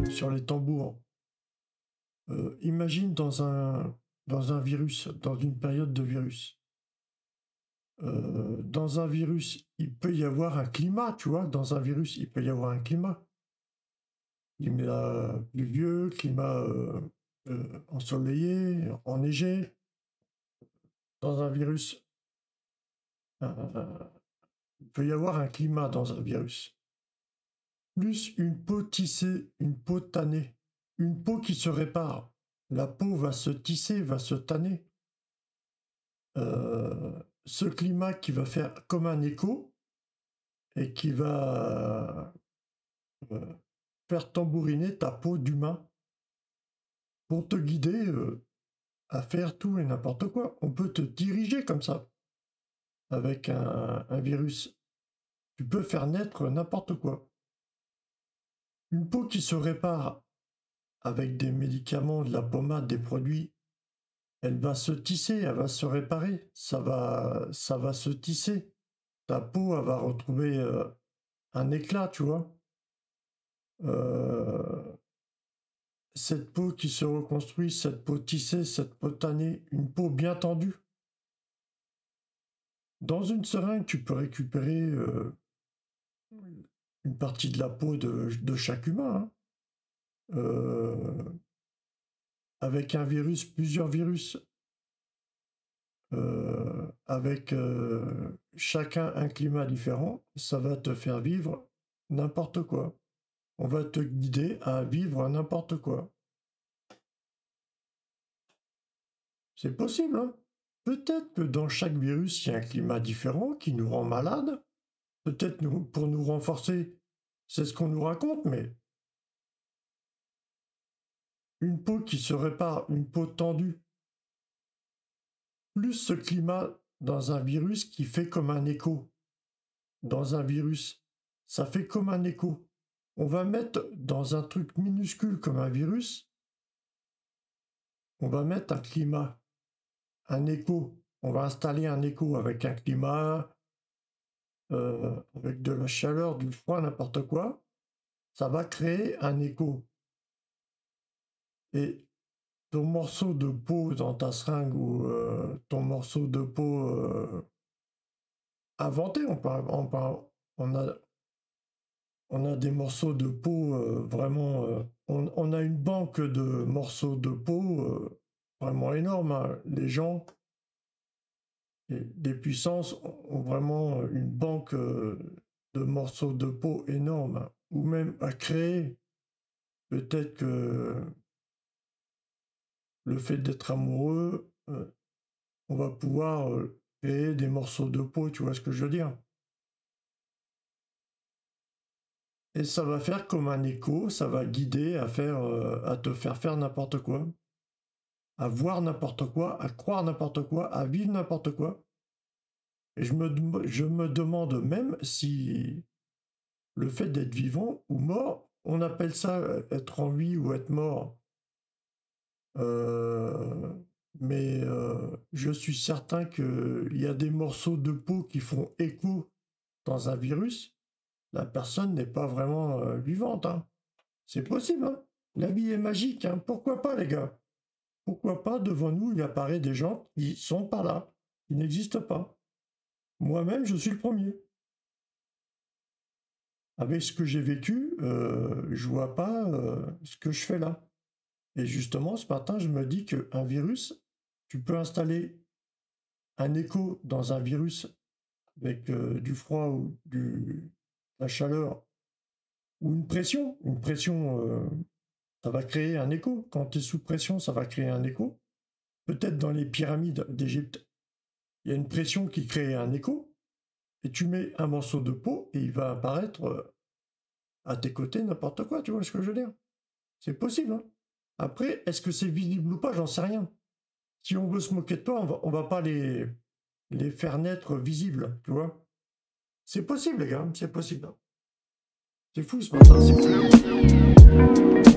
Sur les tambours. Imagine dans un virus, dans une période de virus. Dans un virus, il peut y avoir un climat, tu vois. Dans un virus, il peut y avoir un climat. Climat pluvieux, climat ensoleillé, enneigé. Dans un virus, il peut y avoir un climat dans un virus. Plus une peau tissée, une peau tannée, une peau qui se répare. La peau va se tisser, va se tanner. Ce climat qui va faire comme un écho et qui va faire tambouriner ta peau d'humain pour te guider à faire tout et n'importe quoi. On peut te diriger comme ça avec un virus. Tu peux faire naître n'importe quoi. Une peau qui se répare avec des médicaments, de la pommade, des produits, elle va se tisser, elle va se réparer, ça va se tisser. Ta peau, elle va retrouver un éclat, tu vois. Cette peau qui se reconstruit, cette peau tissée, cette peau tannée, une peau bien tendue. Dans une seringue, tu peux récupérer une partie de la peau de chaque humain, hein. Avec un virus, plusieurs virus, avec chacun un climat différent, ça va te faire vivre n'importe quoi. On va te guider à vivre n'importe quoi. C'est possible, hein? Peut-être que dans chaque virus, il y a un climat différent qui nous rend malades. Peut-être pour nous renforcer, c'est ce qu'on nous raconte, mais une peau qui se répare, une peau tendue, plus ce climat dans un virus qui fait comme un écho. Dans un virus, ça fait comme un écho. On va mettre dans un truc minuscule comme un virus, on va mettre un climat, un écho. On va installer un écho avec un climat, avec de la chaleur, du froid, n'importe quoi. Ça va créer un écho. Et ton morceau de peau dans ta seringue ou ton morceau de peau inventé, on a des morceaux de peau vraiment. On a une banque de morceaux de peau vraiment énorme, hein. Les gens, des puissances ont vraiment une banque de morceaux de peau énorme, hein. Ou même à créer. Peut-être que le fait d'être amoureux, on va pouvoir créer des morceaux de peau, tu vois ce que je veux dire? Et ça va faire comme un écho, ça va guider à faire, à te faire n'importe quoi, à voir n'importe quoi, à croire n'importe quoi, à vivre n'importe quoi. Et je me demande même si le fait d'être vivant ou mort, on appelle ça être en vie ou être mort. Euh, mais je suis certain qu'il y a des morceaux de peau qui font écho dans un virus. La personne n'est pas vraiment vivante, hein. C'est possible, hein. La vie est magique, hein. Pourquoi pas, les gars? Pourquoi pas, devant nous, il apparaît des gens qui sont pas là, qui n'existent pas. Moi-même, je suis le premier. Avec ce que j'ai vécu, je vois pas ce que je fais là. Et justement, ce matin, je me dis qu'un virus, tu peux installer un écho dans un virus avec du froid ou la chaleur ou une pression. Une pression, ça va créer un écho. Quand tu es sous pression, ça va créer un écho. Peut-être dans les pyramides d'Égypte, il y a une pression qui crée un écho. Et tu mets un morceau de peau et il va apparaître à tes côtés n'importe quoi, tu vois ce que je veux dire? C'est possible, hein. Après, est-ce que c'est visible ou pas, j'en sais rien. Si on veut se moquer de toi, on va pas les faire naître visibles, tu vois? C'est possible, les gars, c'est possible. C'est fou ce matin, c'est fou.